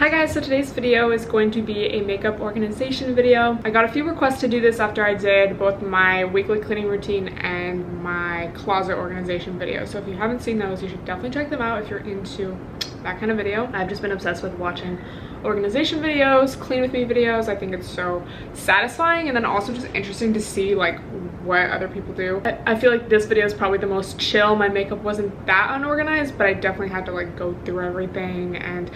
Hi guys, so today's video is going to be a makeup organization video. I got a few requests to do this after I did both my weekly cleaning routine and my closet organization video. So if you haven't seen those, you should definitely check them out if you're into that kind of video. I've just been obsessed with watching organization videos, clean with me videos. I think it's so satisfying and then also just interesting to see like what other people do. I feel like this video is probably the most chill. My makeup wasn't that unorganized, but I definitely had to like go through everything and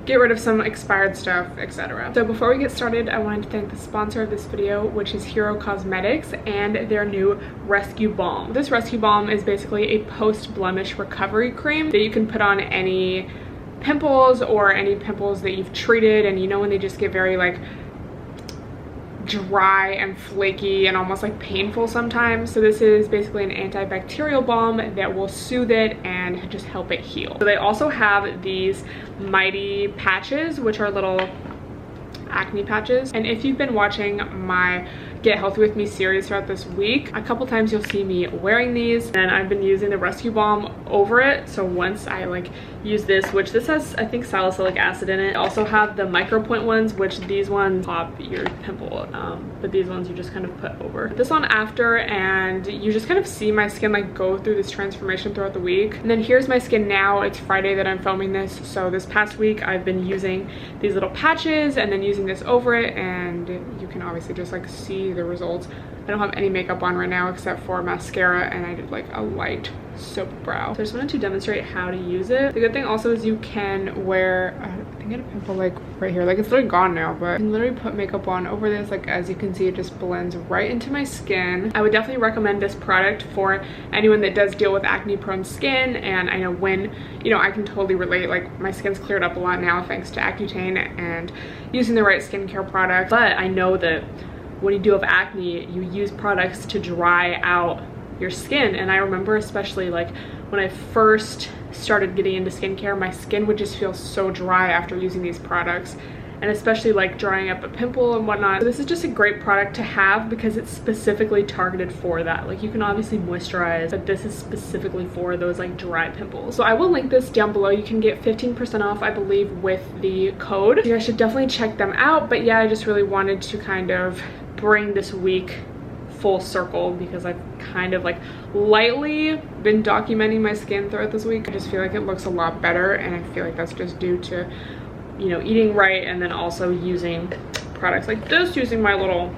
get rid of some expired stuff, etc. So before we get started, I wanted to thank the sponsor of this video, which is Hero Cosmetics and their new Rescue Balm. This Rescue Balm is basically a post-blemish recovery cream that you can put on any pimples or any pimples that you've treated, and you know when they just get very like dry and flaky and almost like painful sometimes. So this is basically an antibacterial balm that will soothe it and just help it heal. So they also have these Mighty patches, which are little acne patches, and if you've been watching my Get Healthy With Me series throughout this week, a couple times you'll see me wearing these, and I've been using the Rescue Balm over it. So once I like use this, which this has I think salicylic acid in it. I also have the micropoint ones, which these ones pop your pimple, but these ones you just kind of put over. Put this on after, and you just kind of see my skin like go through this transformation throughout the week. And then here's my skin now. It's Friday that I'm filming this, so this past week I've been using these little patches and then using this over it, and you can obviously just like see the results. I don't have any makeup on right now except for mascara, and I did like a light soap brow. So I just wanted to demonstrate how to use it. The good thing also is you can wear, I think I had a pimple like right here, like it's literally gone now, but I can literally put makeup on over this. Like as you can see, it just blends right into my skin. I would definitely recommend this product for anyone that does deal with acne prone skin, and I know when, you know, I can totally relate. Like my skin's cleared up a lot now thanks to Accutane and using the right skincare products, but I know that when you do have acne, you use products to dry out your skin. And I remember especially like when I first started getting into skincare, my skin would just feel so dry after using these products, and especially like drying up a pimple and whatnot. So this is just a great product to have because it's specifically targeted for that. Like you can obviously moisturize, but this is specifically for those like dry pimples. So I will link this down below. You can get 15% off, I believe, with the code. You guys should definitely check them out. But yeah, I just really wanted to kind of bring this week full circle because I've kind of like lightly been documenting my skin throughout this week. I just feel like it looks a lot better, and I feel like that's just due to, you know, eating right and then also using products like this, using my little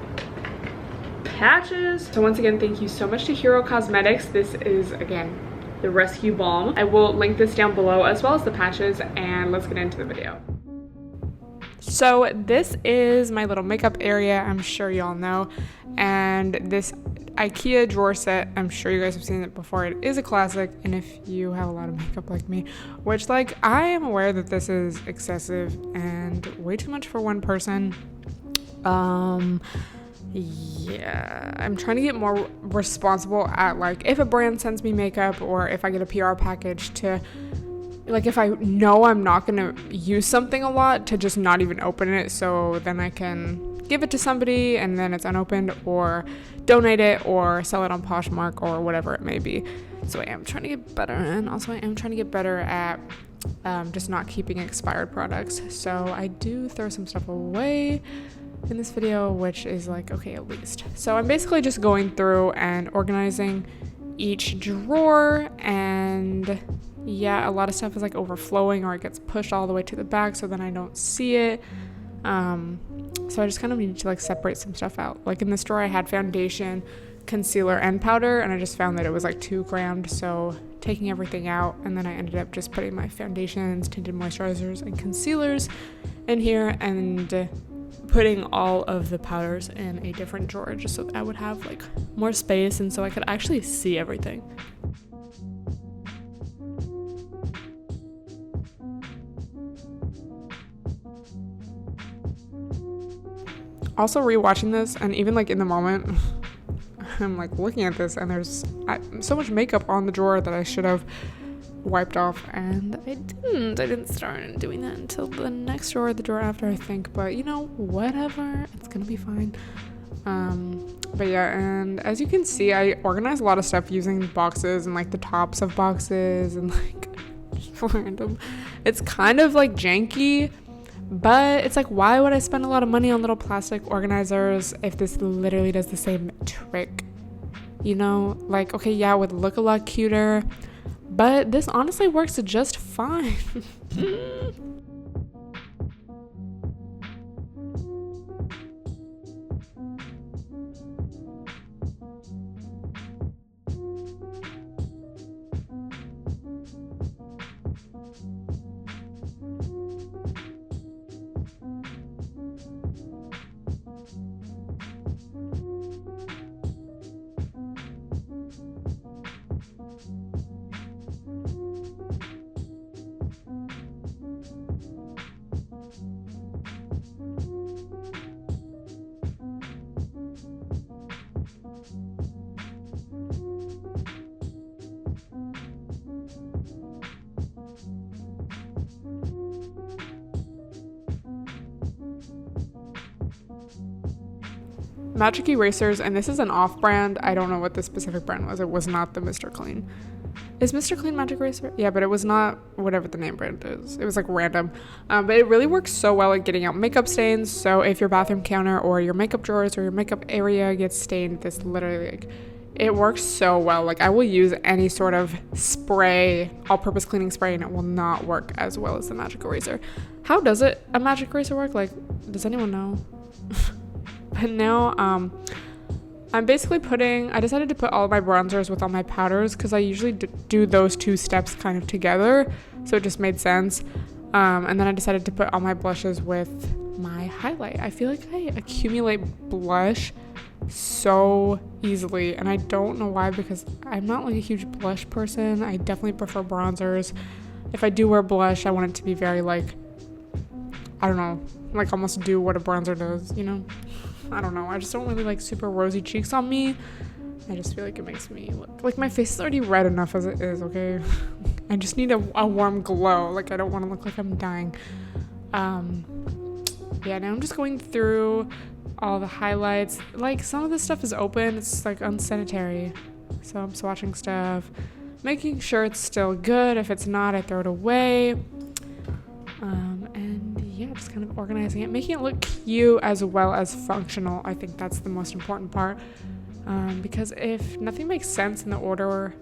patches. So once again, thank you so much to Hero Cosmetics. This is again the Rescue Balm. I will link this down below as well as the patches, and let's get into the video. So this is my little makeup area, I'm sure y'all know, and this IKEA drawer set, I'm sure you guys have seen it before. It is a classic, and if you have a lot of makeup like me, which like I am aware that this is excessive and way too much for one person. Yeah, I'm trying to get more responsible at like if a brand sends me makeup or if I get a PR package to, like if I know I'm not gonna use something a lot, to just not even open it, so then I can give it to somebody and then it's unopened, or donate it or sell it on Poshmark or whatever it may be. So I am trying to get better, and also I am trying to get better at just not keeping expired products. So I do throw some stuff away in this video, which is like okay at least. So I'm basically just going through and organizing each drawer, and yeah, a lot of stuff is like overflowing or it gets pushed all the way to the back, so then I don't see it. So I just kind of need to like separate some stuff out. Like in this drawer I had foundation, concealer, and powder, and I just found that it was like too crammed, so taking everything out, and then I ended up just putting my foundations, tinted moisturizers, and concealers in here, and putting all of the powders in a different drawer just so that I would have like more space and so I could actually see everything. Also rewatching this, and even like in the moment I'm like looking at this and there's so much makeup on the drawer that I should have wiped off, and I didn't start doing that until the next drawer, the drawer after, I think, but you know, whatever, it's gonna be fine. But yeah, and as you can see, I organize a lot of stuff using boxes and like the tops of boxes and like just random. It's kind of like janky, But it's like, why would I spend a lot of money on little plastic organizers if this literally does the same trick? You know, like, okay, yeah, it would look a lot cuter, but this honestly works just fine. Magic erasers, and this is an off-brand. I don't know what the specific brand was. It was not the Mr. Clean. Is Mr. Clean magic eraser? Yeah, but it was not whatever the name brand is. It was like random. But it really works so well at getting out makeup stains. So if your bathroom counter or your makeup drawers or your makeup area gets stained, this literally, like, it works so well. Like, I will use any sort of spray, all-purpose cleaning spray, and it will not work as well as the magic eraser. How does a magic eraser work? Like, does anyone know? But now, I'm basically I decided to put all of my bronzers with all my powders because I usually do those two steps kind of together. So it just made sense. And then I decided to put all my blushes with my highlight. I feel like I accumulate blush so easily, and I don't know why, because I'm not like a huge blush person. I definitely prefer bronzers. If I do wear blush, I want it to be very, like, I don't know, like almost do what a bronzer does, you know? I don't know. I just don't really like super rosy cheeks on me. I just feel like it makes me look like my face is already red enough as it is, okay? I just need a warm glow. Like, I don't want to look like I'm dying. Yeah, now I'm just going through all the highlights. Like, some of this stuff is open. It's like unsanitary. So I'm swatching stuff, making sure it's still good. If it's not, I throw it away. And yeah, just kind of organizing it, making it look cute as well as functional. I think that's the most important part, because if nothing makes sense in the order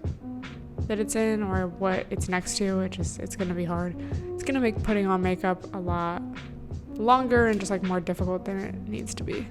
that it's in or what it's next to, it's gonna be hard. It's gonna make putting on makeup a lot longer and just like more difficult than it needs to be.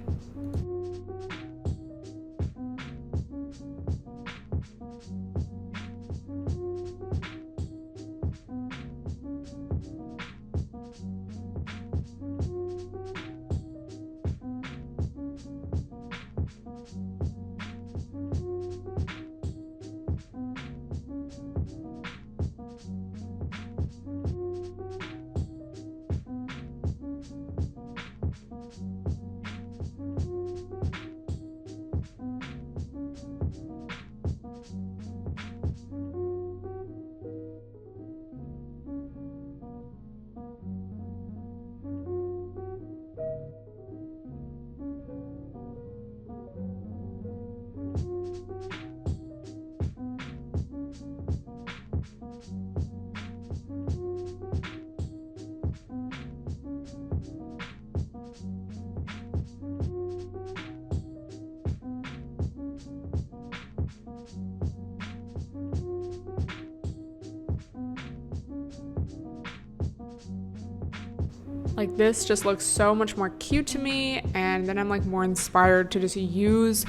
Like, this just looks so much more cute to me, and then I'm like more inspired to just use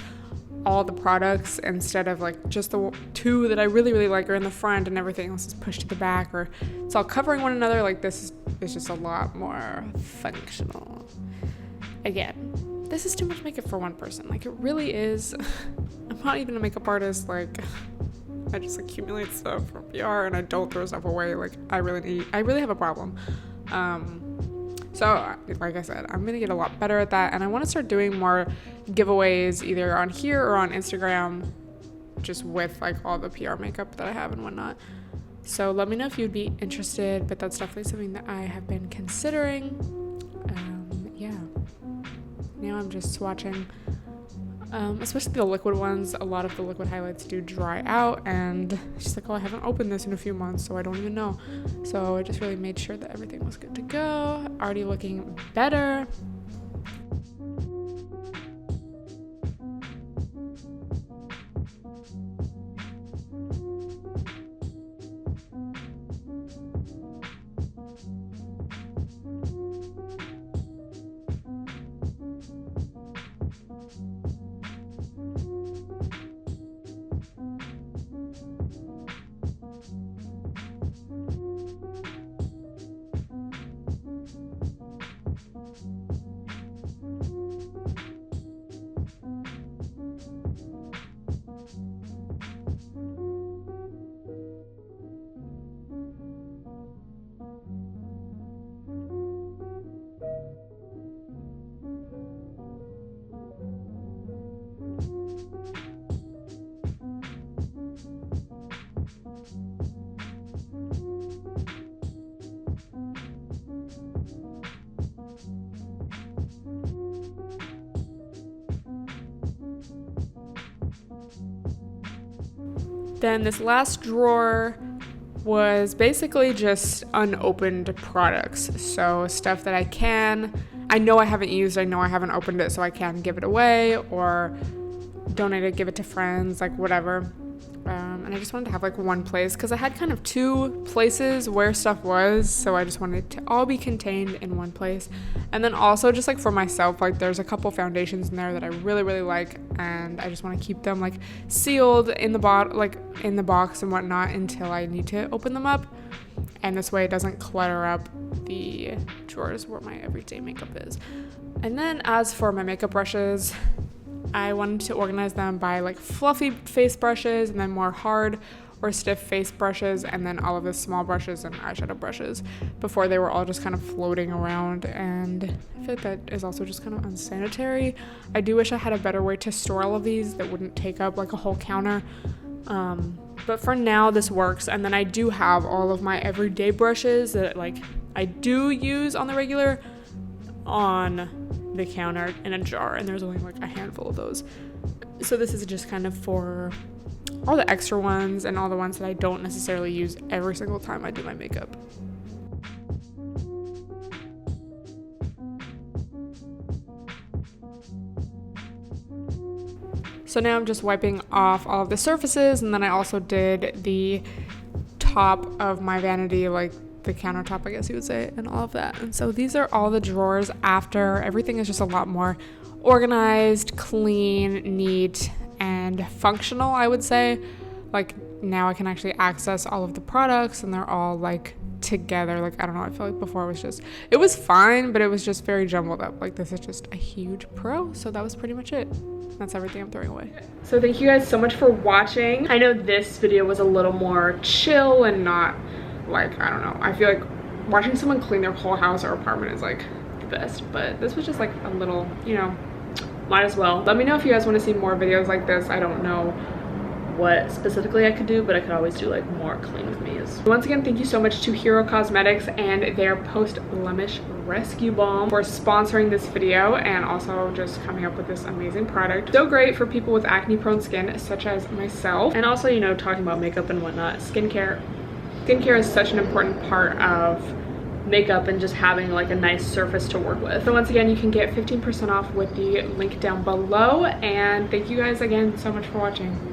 all the products instead of like just the two that I really like are in the front and everything else is pushed to the back, or it's all covering one another. Like, this is just a lot more functional. Again, this is too much makeup for one person. Like, it really is. I'm not even a makeup artist. Like, I just accumulate stuff for PR and I don't throw stuff away. Like, I really have a problem. So, like I said, I'm going to get a lot better at that. And I want to start doing more giveaways either on here or on Instagram, just with like all the PR makeup that I have and whatnot. So let me know if you'd be interested, but that's definitely something that I have been considering. Yeah. Now I'm just swatching especially the liquid ones. A lot of the liquid highlights do dry out, and she's like, oh, I haven't opened this in a few months, so I don't even know. So I just really made sure that everything was good to go. Already looking better. Then this last drawer was basically just unopened products. So stuff that I know I haven't used, I know I haven't opened it, so I can give it away or donate it, give it to friends, like whatever. And I just wanted to have like one place because I had kind of two places where stuff was, so I just wanted it to all be contained in one place. And then also just like for myself, like there's a couple foundations in there that I really, really like, and I just want to keep them like sealed in the box and whatnot until I need to open them up. And this way it doesn't clutter up the drawers where my everyday makeup is. And then as for my makeup brushes, I wanted to organize them by like fluffy face brushes, and then more hard or stiff face brushes, and then all of the small brushes and eyeshadow brushes before they were all just kind of floating around. And I feel like that is also just kind of unsanitary. I do wish I had a better way to store all of these that wouldn't take up like a whole counter. But for now this works. And then I do have all of my everyday brushes that like I do use on the regular on the counter in a jar, and there's only like a handful of those. So this is just kind of for all the extra ones and all the ones that I don't necessarily use every single time I do my makeup. So now I'm just wiping off all of the surfaces, and then I also did the top of my vanity, like the countertop, I guess you would say, and all of that. And so these are all the drawers after. Everything is just a lot more organized, clean, neat, and functional, I would say. Like now I can actually access all of the products and they're all like together. Like I don't know, I feel like before it was fine, but it was just very jumbled up. Like this is just a huge pro. So that was pretty much it. That's everything I'm throwing away. So thank you guys so much for watching. I know this video was a little more chill and not like, I don't know, I feel like watching someone clean their whole house or apartment is like the best, but this was just like a little, you know, might as well. Let me know if you guys want to see more videos like this. I don't know what specifically I could do, but I could always do like more clean with me's. Once again, thank you so much to Hero Cosmetics and their Post Blemish Rescue Balm for sponsoring this video and also just coming up with this amazing product. So great for people with acne prone skin such as myself, and also, you know, talking about makeup and whatnot. Skincare is such an important part of makeup and just having like a nice surface to work with. So once again, you can get 15% off with the link down below, and thank you guys again so much for watching.